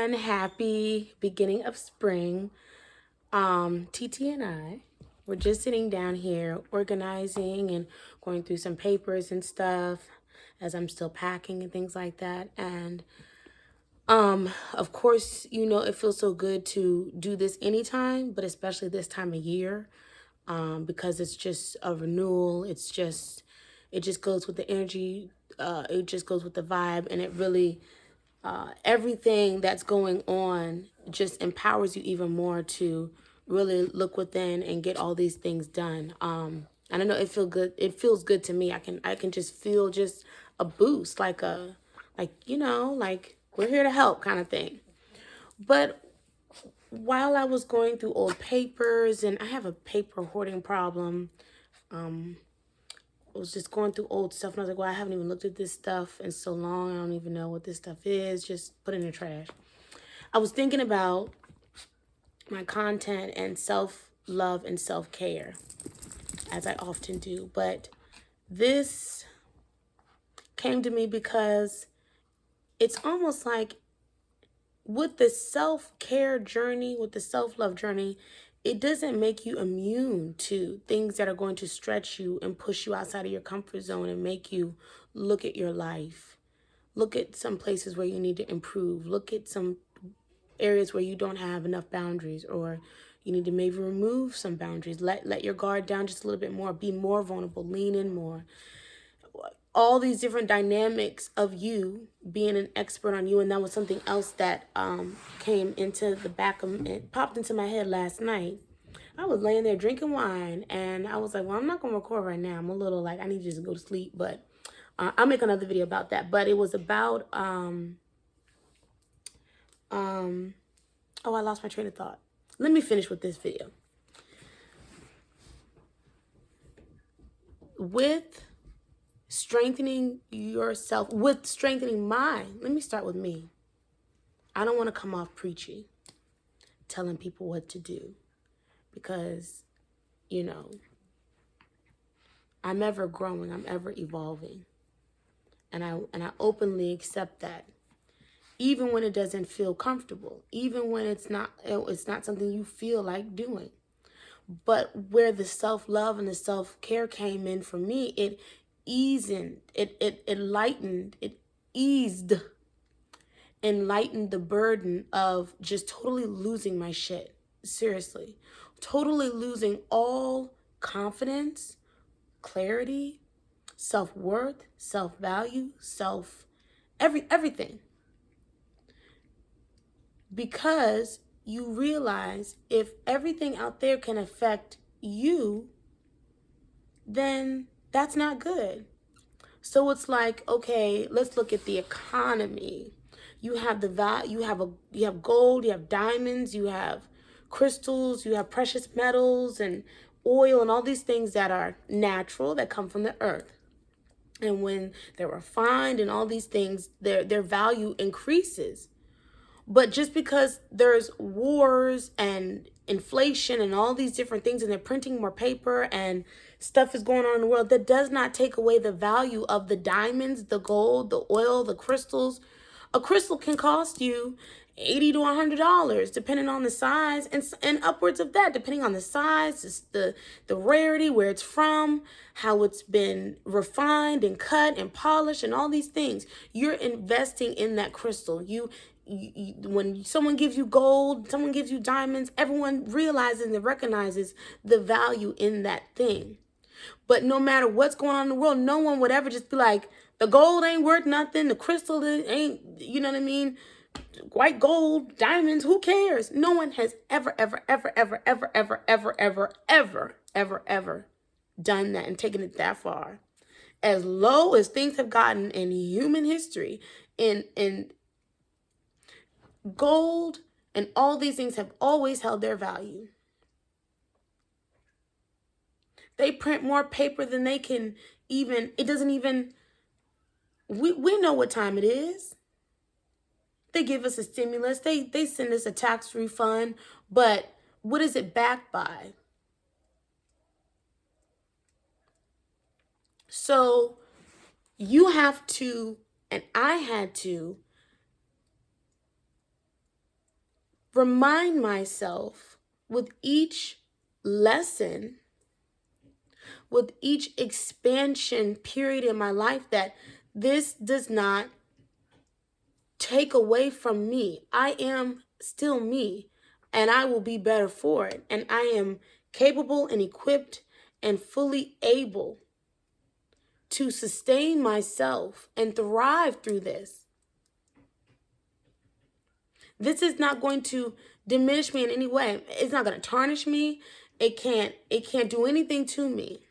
everyone. Happy beginning of spring. TT and I were just sitting down here organizing and going through some papers and stuff as I'm still packing and things like that. And of course, it feels so good to do this anytime, but especially this time of year, because it's just a renewal. It just goes with the energy. It just goes with the vibe, and it really everything that's going on just empowers you even more to really look within and get all these things done. I don't know, it feels good to me. I can just feel just a boost, like we're here to help kind of thing. But while I was going through old papers, and I have a paper hoarding problem, I was just going through old stuff, and I was like, well, I haven't even looked at this stuff in so long. I don't even know what this stuff is. Just put it in the trash. I was thinking about my content and self-love and self-care, as I often do. But this came to me because it's almost like with the self-care journey, with the self-love journey, it doesn't make you immune to things that are going to stretch you and push you outside of your comfort zone and make you look at your life. Look at some places where you need to improve. Look at some areas where you don't have enough boundaries, or you need to maybe remove some boundaries. Let your guard down just a little bit more. Be more vulnerable. Lean in more. All these different dynamics of you being an expert on you. And that was something else that came into the back of it, popped into my head last night. I was laying there drinking wine, and I was like, well, I'm not going to record right now. I'm a little like, I need to just go to sleep, but I'll make another video about that. But it was about, oh, I lost my train of thought. Let me finish with this video. With strengthening yourself, with strengthening mine. Let me start with me. I don't want to come off preachy, telling people what to do, because, I'm ever growing, I'm ever evolving. And I openly accept that. Even when it doesn't feel comfortable, even when it's not something you feel like doing. But where the self-love and the self-care came in for me, it eased, it lightened, it eased and lightened the burden of just totally losing my shit. Seriously. Totally losing all confidence, clarity, self-worth, self-value, everything. Because you realize if everything out there can affect you, then that's not good. So it's like, okay, let's look at the economy. You have you have gold, you have diamonds, you have crystals, you have precious metals and oil and all these things that are natural, that come from the earth. And when they're refined and all these things, their value increases. But just because there's wars and inflation and all these different things, and they're printing more paper and stuff is going on in the world, that does not take away the value of the diamonds, the gold, the oil, the crystals. A crystal can cost you $80 to $100, depending on the size, and upwards of that, depending on the size, the rarity, where it's from, how it's been refined and cut and polished, and all these things. You're investing in that crystal. When someone gives you gold, someone gives you diamonds, everyone realizes and recognizes the value in that thing. But no matter what's going on in the world, no one would ever just be like, the gold ain't worth nothing, the crystal ain't, you know what I mean? White gold, diamonds, who cares? No one has ever done that and taken it that far. As low as things have gotten in human history, in gold and all these things have always held their value. They print more paper than they can even, it doesn't even, we know what time it is. They give us a stimulus. They send us a tax refund. But what is it backed by? So you have to, and I had to, remind myself with each lesson, with each expansion period in my life, that this does not take away from me. I am still me, and I will be better for it. And I am capable and equipped and fully able to sustain myself and thrive through this. This is not going to diminish me in any way. It's not going to tarnish me. It can't do anything to me.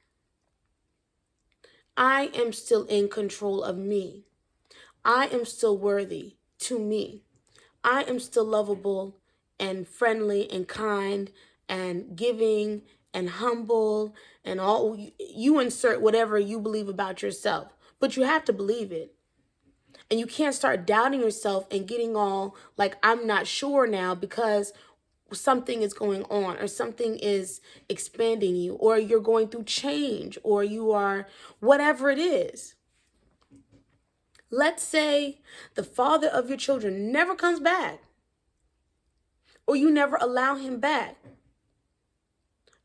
I am still in control of me. I am still worthy to me. I am still lovable and friendly and kind and giving and humble and all. You insert whatever you believe about yourself, but you have to believe it. And you can't start doubting yourself and getting all like, I'm not sure now because something is going on or something is expanding you, or you're going through change, or you are whatever it is. Let's say the father of your children never comes back, or you never allow him back.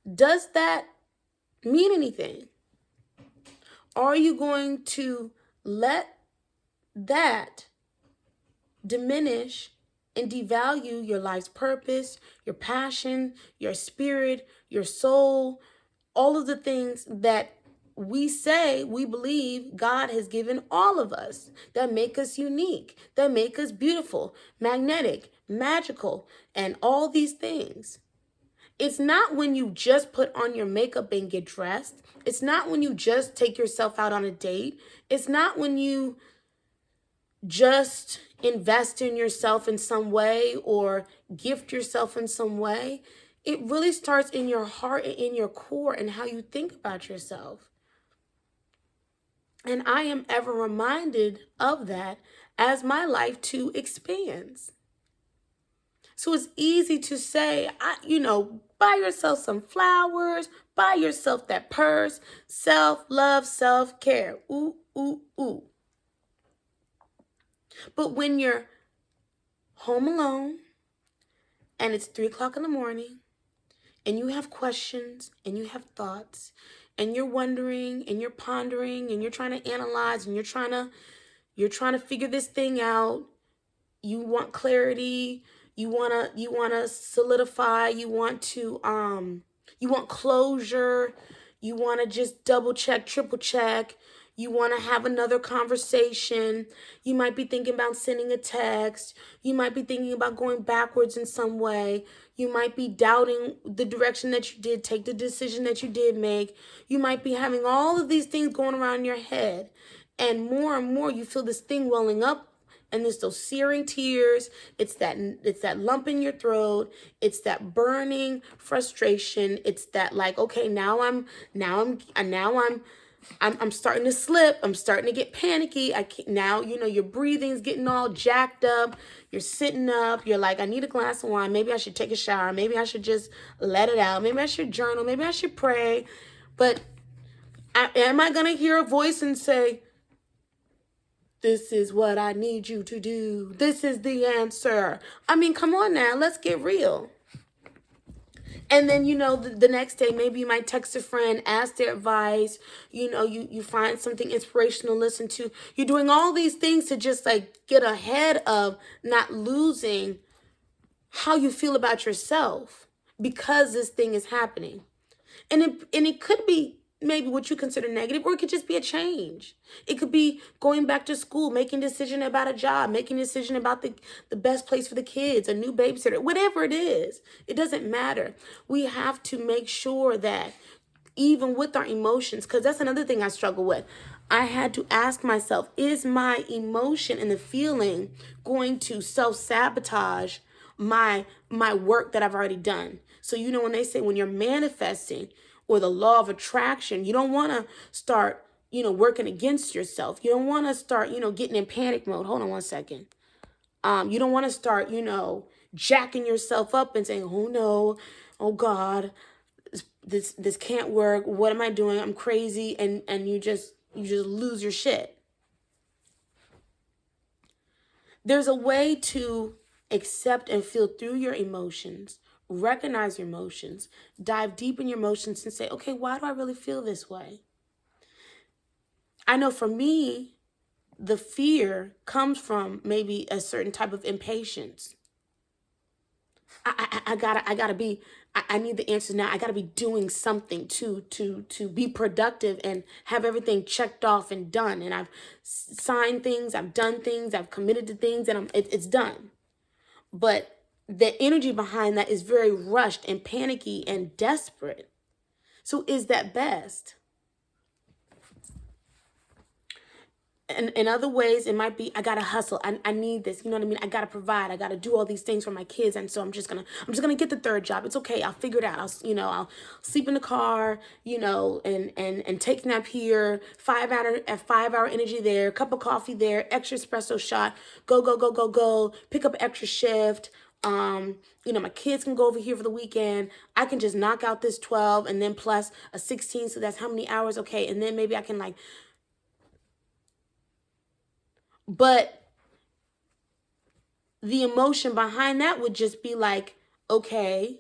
Does that mean anything? Are you going to let that diminish and devalue your life's purpose, your passion, your spirit, your soul, all of the things that we say we believe God has given all of us, that make us unique, that make us beautiful, magnetic, magical, and all these things? It's not when you just put on your makeup and get dressed. It's not when you just take yourself out on a date. It's not when you just invest in yourself in some way or gift yourself in some way. It really starts in your heart and in your core and how you think about yourself. And I am ever reminded of that as my life too expands. So it's easy to say, buy yourself some flowers, buy yourself that purse, self-love, self-care. Ooh, ooh, ooh. But when you're home alone and it's 3 o'clock in the morning and you have questions and you have thoughts and you're wondering and you're pondering and you're trying to analyze and you're trying to figure this thing out, you want clarity, you want to solidify, you want closure, you want to just double check, triple check, you want to have another conversation, you might be thinking about sending a text, you might be thinking about going backwards in some way, you might be doubting the direction that you did take, the decision that you did make, you might be having all of these things going around in your head, and more you feel this thing welling up. And there's those searing tears. It's that lump in your throat. It's that burning frustration. It's that like, okay, now I'm starting to slip. I'm starting to get panicky. Now, your breathing's getting all jacked up. You're sitting up. You're like, I need a glass of wine. Maybe I should take a shower. Maybe I should just let it out. Maybe I should journal. Maybe I should pray. But am I going to hear a voice and say, this is what I need you to do. This is the answer. I mean, come on now. Let's get real. And then, the next day, maybe you might text a friend, ask their advice. You find something inspirational to listen to. You're doing all these things to just like get ahead of not losing how you feel about yourself because this thing is happening. And it could be maybe what you consider negative, or it could just be a change. It could be going back to school, making a decision about a job, making a decision about the best place for the kids, a new babysitter, whatever it is. It doesn't matter. We have to make sure that even with our emotions, because that's another thing I struggle with. I had to ask myself, is my emotion and the feeling going to self-sabotage my work that I've already done? So, when they say when you're manifesting, or the law of attraction, you don't want to start, working against yourself. You don't want to start, getting in panic mode. Hold on one second. You don't want to start, jacking yourself up and saying, oh no, oh God, this can't work. What am I doing? I'm crazy. And you just lose your shit. There's a way to Accept and feel through your emotions. Recognize your emotions. Dive deep in your emotions and say, okay, why do I really feel this way? I know for me, the fear comes from maybe a certain type of impatience. I gotta be, I need the answers now. I gotta be doing something to be productive and have everything checked off and done. And I've signed things, I've done things, I've committed to things, and it's done. But the energy behind that is very rushed and panicky and desperate. So is that best? And in other ways, it might be, I gotta hustle. I need this. You know what I mean? I gotta provide. I gotta do all these things for my kids. And so I'm just gonna get the third job. It's okay. I'll figure it out. I'll sleep in the car, and take a nap here, 5 hour energy there, cup of coffee there, extra espresso shot, go, pick up extra shift. My kids can go over here for the weekend. I can just knock out this 12 and then plus a 16. So that's how many hours? Okay. And then maybe I can but the emotion behind that would just be like, okay,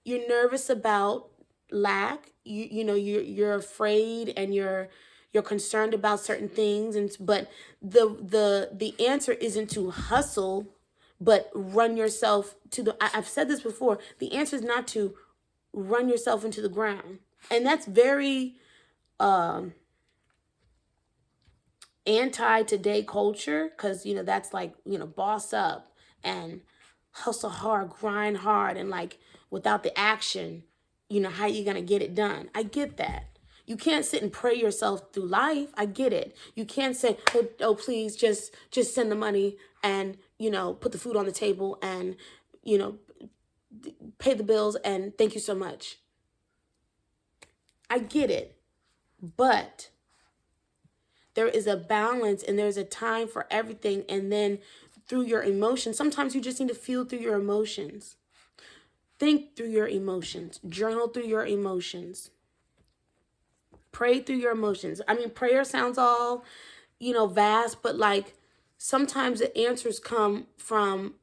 you're nervous about lack. You're afraid and you're concerned about certain things, but the answer isn't to hustle, but run yourself to the. I've said this before. The answer is not to run yourself into the ground, and that's very anti-today culture, because that's like boss up and hustle hard, grind hard, and without the action, how you gonna get it done? I get that. You can't sit and pray yourself through life. I get it. You can't say, oh please just send the money and put the food on the table and pay the bills and thank you so much. I get it, but there is a balance and there's a time for everything. And then through your emotions, sometimes you just need to feel through your emotions. Think through your emotions. Journal through your emotions. Pray through your emotions. I mean, prayer sounds all, vast, but sometimes the answers come from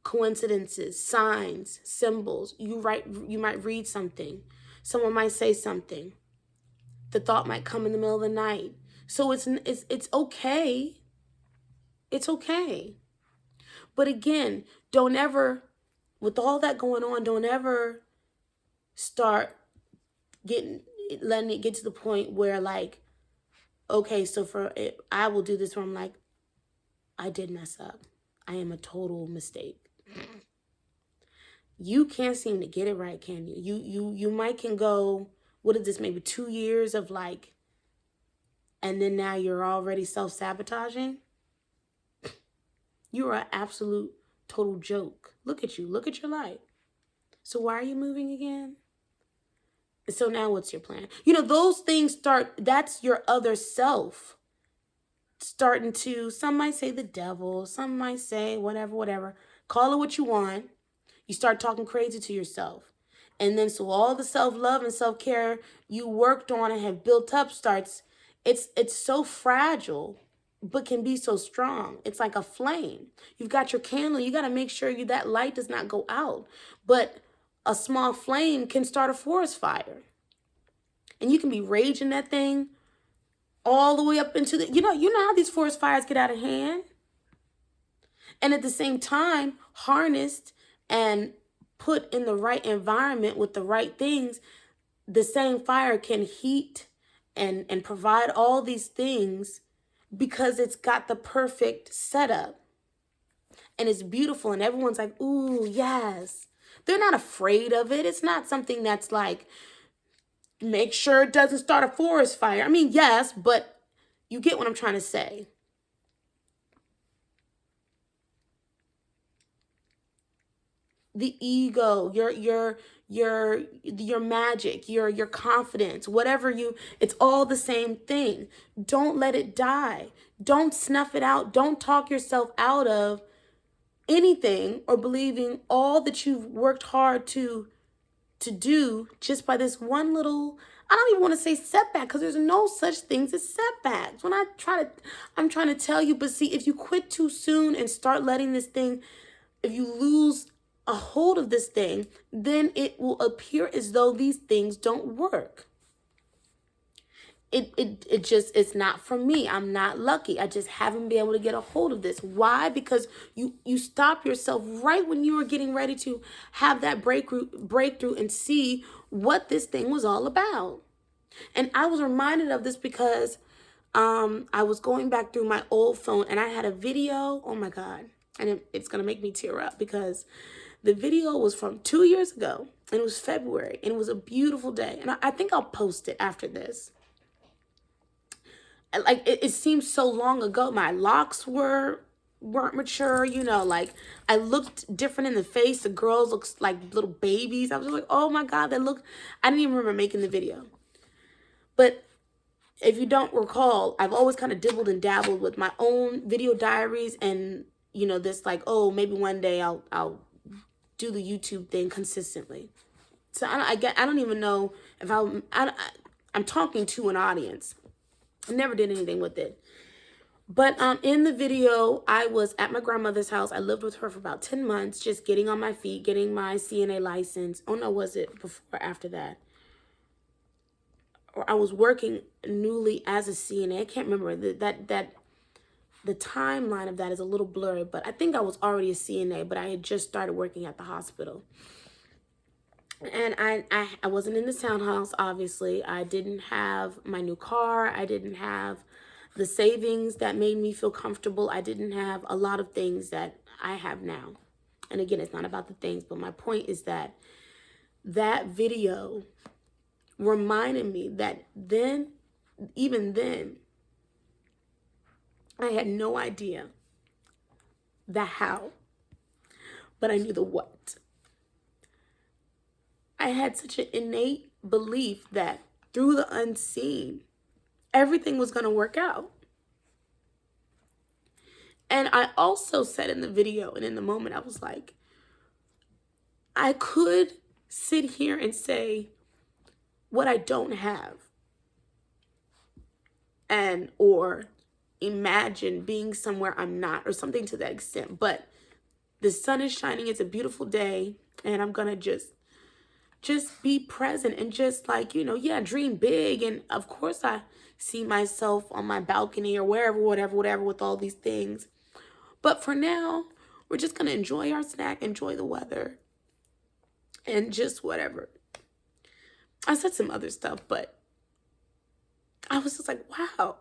coincidences, signs, symbols. You might read something. Someone might say something. The thought might come in the middle of the night. So it's okay. It's okay. But again, don't ever, with all that going on, don't ever start letting it get to the point where okay, so I will do this where I'm like, I did mess up. I am a total mistake. You can't seem to get it right, can you? You might can go, what is this, maybe 2 years of and then now you're already self-sabotaging? You are an absolute total joke. Look at you. Look at your life. So why are you moving again? So now what's your plan? Those things that's your other self starting to, some might say the devil, some might say whatever. Call it what you want. You start talking crazy to yourself. And then so all the self-love and self-care you worked on and have built up it's so fragile, but can be so strong. It's like a flame. You've got your candle. You got to make sure that light does not go out. But a small flame can start a forest fire. And you can be raging that thing all the way up into the, you know how these forest fires get out of hand? And at the same time, harnessed and put in the right environment with the right things, the same fire can heat and provide all these things because it's got the perfect setup. And it's beautiful and everyone's like, ooh, yes. They're not afraid of it. It's not something that's make sure it doesn't start a forest fire. I mean, yes, but you get what I'm trying to say. The ego, your magic, your confidence, whatever it's all the same thing. Don't let it die. Don't snuff it out. Don't talk yourself out of anything or believing all that you've worked hard to do just by this one little I don't even want to say setback because there's no such things as setbacks. I'm trying to tell you, but see, if you quit too soon and start letting this thing, if you lose a hold of this thing, then it will appear as though these things don't work. It's not for me. I'm not lucky. I just haven't been able to get a hold of this. Why? Because you stop yourself right when you were getting ready to have that breakthrough and see what this thing was all about. And I was reminded of this because I was going back through my old phone and I had a video. Oh my God. And it's going to make me tear up because the video was from 2 years ago and it was February and it was a beautiful day. And I think I'll post it after this. Like it seems so long ago. My locks weren't mature, like I looked different in the face. The girls looked like little babies. I was just like, oh my God, I didn't even remember making the video. But if you don't recall, I've always kind of dibbled and dabbled with my own video diaries and, this like, oh, maybe one day I'll do the YouTube thing consistently. So I don't even know if I'm talking to an audience. I never did anything with it. But in the video, I was at my grandmother's house. I lived with her for about 10 months, just getting on my feet, getting my CNA license. Oh no, was it before or after that? Or I was working newly as a CNA. I can't remember. The timeline of that is a little blurry, but I think I was already a CNA, but I had just started working at the hospital. And I wasn't in the townhouse, obviously. I didn't have my new car. I didn't have the savings that made me feel comfortable. I didn't have a lot of things that I have now. And again, it's not about the things, but my point is that video reminded me that even then, I had no idea the how, but I knew the what. I had such an innate belief that through the unseen, everything was going to work out. And I also said in the video and in the moment, I was like, I could sit here and say what I don't have or imagine being somewhere I'm not or something to that extent. But the sun is shining. It's a beautiful day. And I'm going to just be present and just like, dream big. And of course I see myself on my balcony or wherever, whatever, with all these things. But for now, we're just going to enjoy our snack, enjoy the weather, and just whatever. I said some other stuff, but I was just like, wow.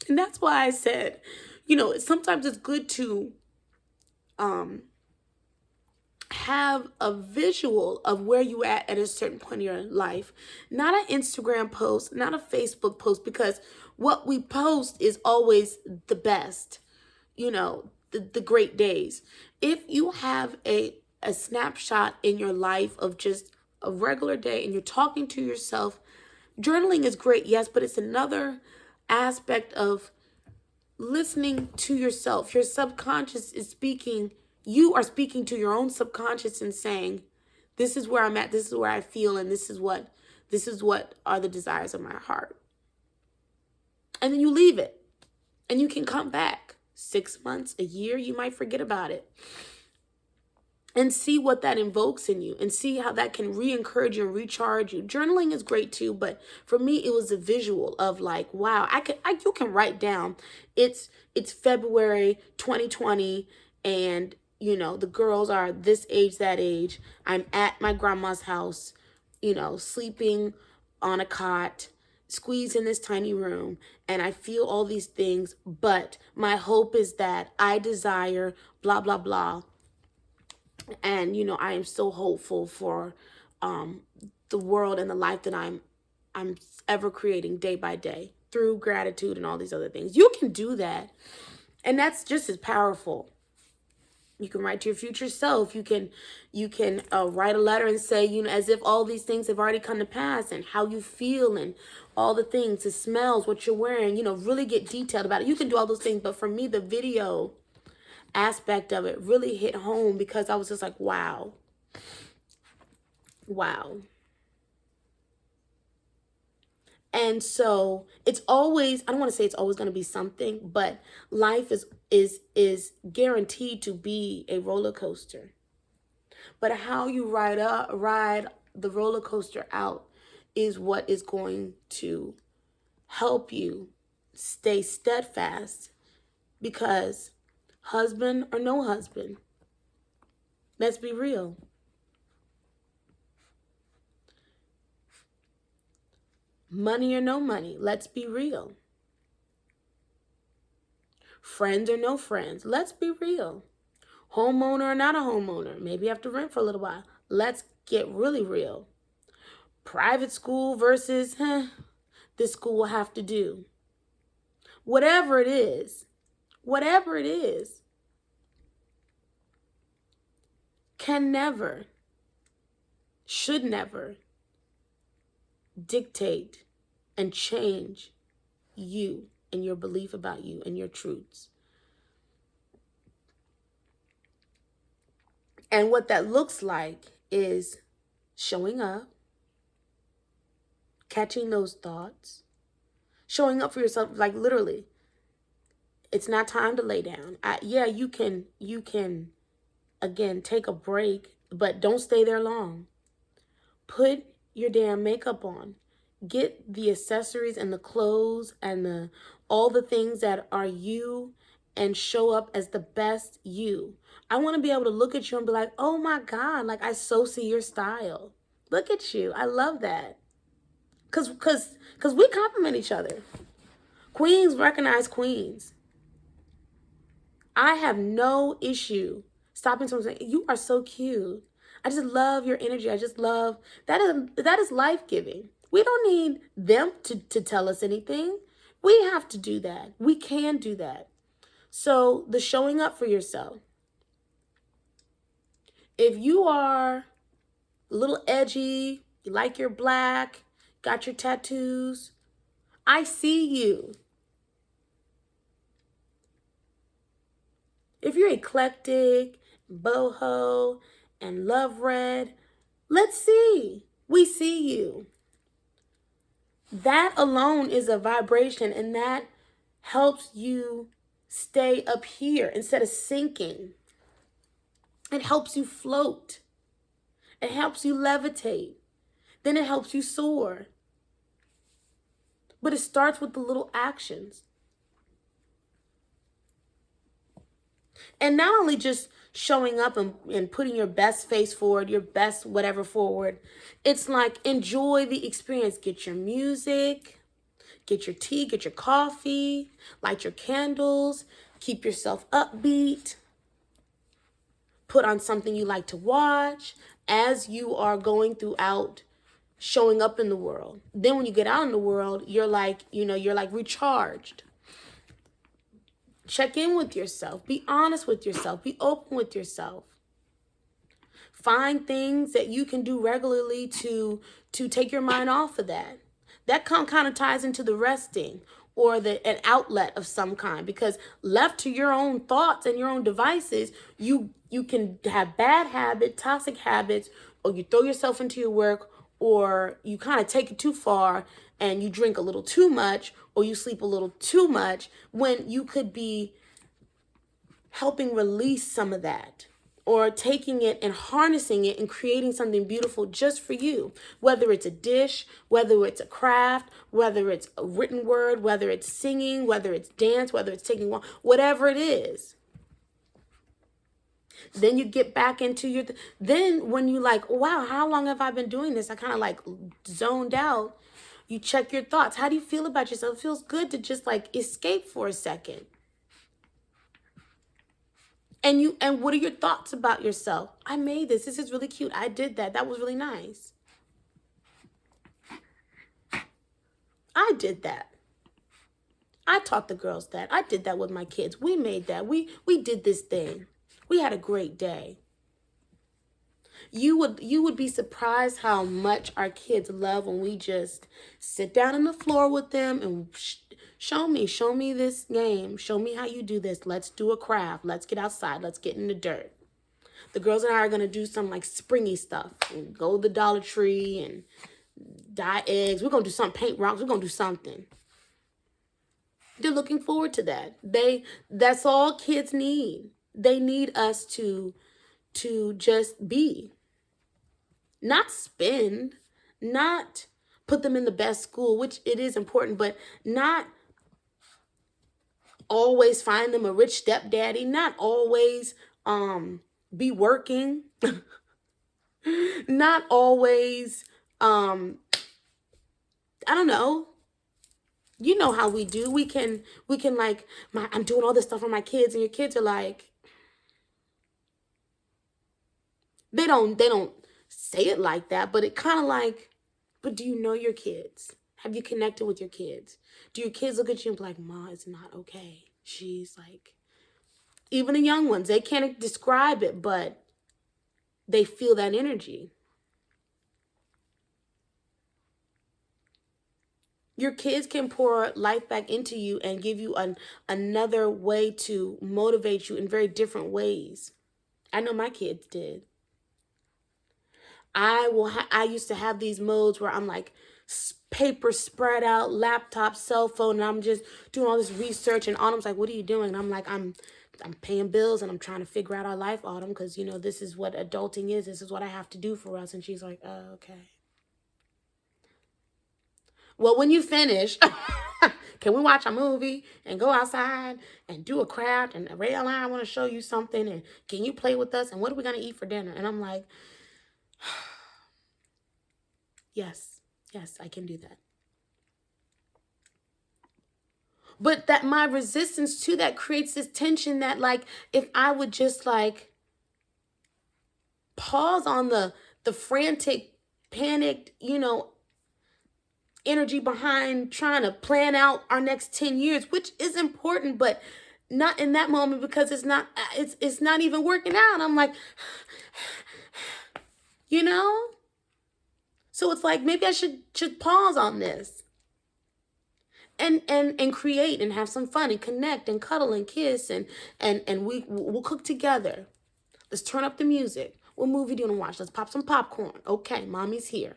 And that's why I said, sometimes it's good to have a visual of where you at a certain point in your life. Not an Instagram post, not a Facebook post, because what we post is always the best, the great days. If you have a snapshot in your life of just a regular day and you're talking to yourself, journaling is great, yes, but it's another aspect of listening to yourself. Your subconscious is speaking. You are speaking to your own subconscious and saying, this is where I'm at, this is where I feel, and this is what are the desires of my heart. And then you leave it. And you can come back 6 months, a year, you might forget about it. And see what that invokes in you and see how that can re-encourage you and recharge you. Journaling is great too, but for me, it was a visual of like, wow, you can write down, it's February 2020 and the girls are this age, that age. I'm at my grandma's house, sleeping on a cot, squeezed in this tiny room, and I feel all these things, but my hope is that I desire blah, blah, blah. And, I am so hopeful for the world and the life that I'm ever creating day by day through gratitude and all these other things. You can do that. And that's just as powerful. You can write to your future self. You can write a letter and say, as if all these things have already come to pass and how you feel and all the things, the smells, what you're wearing, really get detailed about it. You can do all those things. But for me, the video aspect of it really hit home because I was just like, wow. Wow. And so it's always, I don't want to say it's always going to be something, but life is guaranteed to be a roller coaster. But how you ride the roller coaster out is what is going to help you stay steadfast, because husband or no husband, let's be real. Money or no money, let's be real. Friends or no friends, let's be real. Homeowner or not a homeowner, maybe you have to rent for a little while. Let's get really real. Private school versus, this school will have to do. Whatever it is, can never, should never dictate and change you and your belief about you and your truths. And what that looks like is showing up, catching those thoughts, showing up for yourself, like literally. It's not time to lay down. Yeah, you can again take a break, but don't stay there long. Put your damn makeup on. Get the accessories and the clothes and all the things that are you, and show up as the best you. I want to be able to look at you and be like, oh my God, like I so see your style. Look at you. I love that. Cause we compliment each other. Queens recognize queens. I have no issue stopping someone saying, you are so cute. I just love your energy. I just love that is life-giving. We don't need them to tell us anything. We have to do that. We can do that. So the showing up for yourself. If you are a little edgy, you like your black, got your tattoos, I see you. If you're eclectic, boho, and love red, let's see. We see you. That alone is a vibration, and that helps you stay up here instead of sinking. It helps you float. It helps you levitate. Then it helps you soar. But it starts with the little actions. And not only just showing up and putting your best face forward, your best whatever forward. It's like, enjoy the experience. Get your music, get your tea, get your coffee, light your candles, keep yourself upbeat. Put on something you like to watch as you are going throughout showing up in the world. Then when you get out in the world, you're like recharged. Check in with yourself. Be honest with yourself. Be open with yourself. Find things that you can do regularly to take your mind off of that. That kind of ties into the resting, or an outlet of some kind, because left to your own thoughts and your own devices, you can have bad habits, toxic habits, or you throw yourself into your work, or you kind of take it too far and you drink a little too much, or you sleep a little too much, when you could be helping release some of that, or taking it and harnessing it and creating something beautiful just for you. Whether it's a dish, whether it's a craft, whether it's a written word, whether it's singing, whether it's dance, whether it's taking one, whatever it is. Then you get back into then when you like, wow, how long have I been doing this? I kind of like zoned out. You check your thoughts. How do you feel about yourself? It feels good to just like escape for a second. And what are your thoughts about yourself? I made this. This is really cute. I did that. That was really nice. I did that. I taught the girls that. I did that with my kids. We made that. We did this thing. We had a great day. You would be surprised how much our kids love when we just sit down on the floor with them and show me this game. Show me how you do this. Let's do a craft. Let's get outside. Let's get in the dirt. the girls and I are going to do some like springy stuff and go to the Dollar Tree and dye eggs. We're going to do something, paint rocks. We're going to do something. They're looking forward to that. That's all kids need. They need us to just be. Not spend, not put them in the best school, which it is important, but not always find them a rich stepdaddy, not always be working, not always I don't know. You know how we do. We can like, I'm doing all this stuff for my kids, and your kids are like, they don't say it like that, but it kind of like, but do you know your kids? Have you connected with your kids? Do your kids look at you and be like, Ma, it's not okay. She's like, even the young ones, they can't describe it, but they feel that energy. Your kids can pour life back into you and give you another way to motivate you in very different ways. I know my kids did. I used to have these modes where I'm like paper spread out, laptop, cell phone, and I'm just doing all this research. And Autumn's like, "What are you doing?" And I'm like, I'm paying bills and I'm trying to figure out our life, Autumn, because you know this is what adulting is. This is what I have to do for us. And she's like, "Oh, okay. Well, when you finish, can we watch a movie and go outside and do a craft? And Ray and I want to show you something. And can you play with us? And what are we going to eat for dinner?" And I'm like, yes, I can do that. But that my resistance to that creates this tension that like, if I would just like pause on the frantic, panicked, energy behind trying to plan out our next 10 years, which is important, but not in that moment because it's not even working out. I'm like, so it's like, maybe I should pause on this and create and have some fun and connect and cuddle and kiss and we'll cook together. Let's turn up the music. What movie do you want to watch? Let's pop some popcorn. Okay, mommy's here.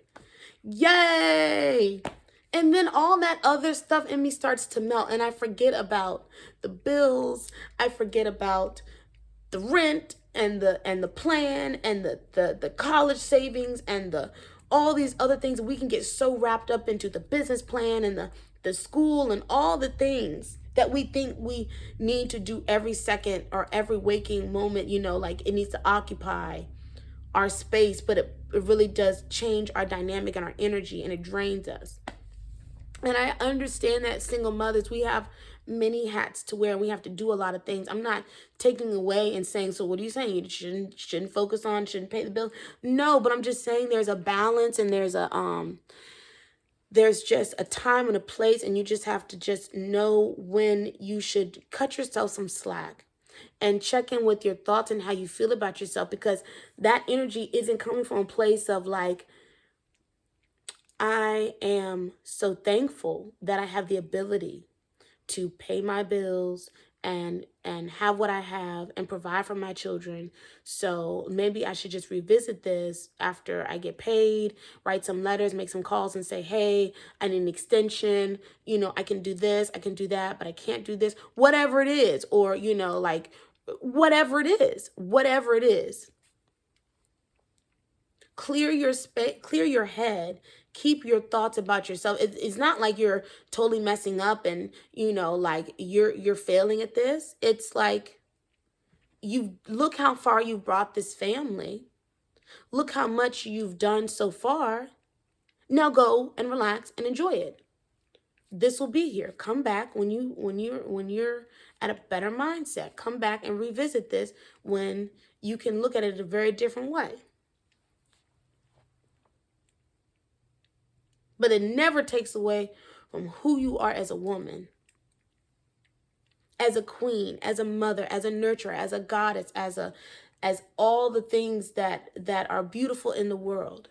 Yay! And then all that other stuff in me starts to melt and I forget about the bills. I forget about the rent and the plan and the college savings and all these other things. We can get so wrapped up into the business plan and the school and all the things that we think we need to do every second or every waking moment, like it needs to occupy our space, but it really does change our dynamic and our energy and it drains us. And I understand that single mothers, we have many hats to wear and we have to do a lot of things. I'm not taking away and saying, so what are you saying? You shouldn't focus on, shouldn't pay the bills? No, but I'm just saying there's a balance and there's just a time and a place, and you just have to just know when you should cut yourself some slack and check in with your thoughts and how you feel about yourself, because that energy isn't coming from a place of like, I am so thankful that I have the ability to pay my bills and have what I have and provide for my children. So maybe I should just revisit this after I get paid, write some letters, make some calls and say, hey, I need an extension. I can do this, I can do that, but I can't do this, whatever it is. Or, like whatever it is. Clear your space, clear your head, keep your thoughts about yourself. It's not like you're totally messing up and, like you're failing at this. It's like, you look how far you've brought this family. Look how much you've done so far. Now go and relax and enjoy it. This will be here. Come back when you're at a better mindset. Come back and revisit this when you can look at it a very different way. But it never takes away from who you are as a woman, as a queen, as a mother, as a nurturer, as a goddess, as all the things that are beautiful in the world.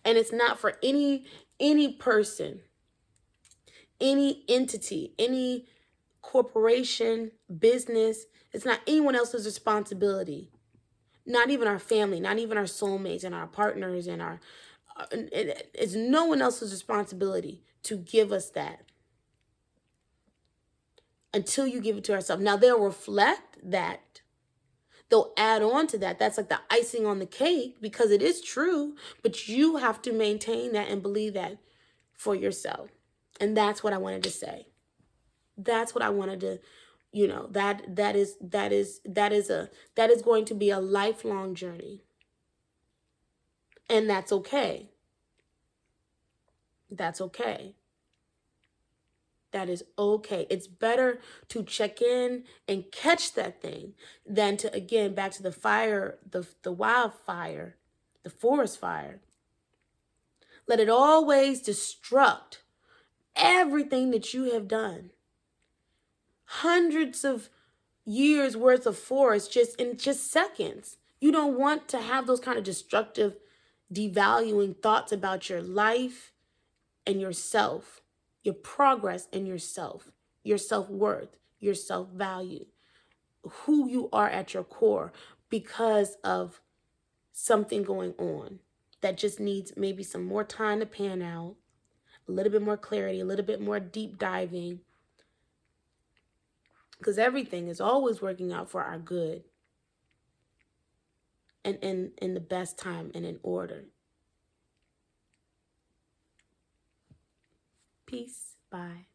And it's not for any person, any entity, any corporation, business. It's not anyone else's responsibility. Not even our family, not even our soulmates and our partners and our, it's no one else's responsibility to give us that until you give it to ourselves. Now they'll reflect that. They'll add on to that. That's like the icing on the cake because it is true, but you have to maintain that and believe that for yourself. And that's what I wanted to say. That's what I wanted to, that is going to be a lifelong journey. And that's okay. That's okay. That is okay. It's better to check in and catch that thing than to, again, back to the fire, the wildfire, the forest fire. Let it always destruct everything that you have done. Hundreds of years worth of forest in just seconds. You don't want to have those kind of destructive, devaluing thoughts about your life and yourself, your progress and yourself, your self-worth, your self-value, who you are at your core because of something going on that just needs maybe some more time to pan out, a little bit more clarity, a little bit more deep diving, because everything is always working out for our good and in the best time and in order. Peace. Bye.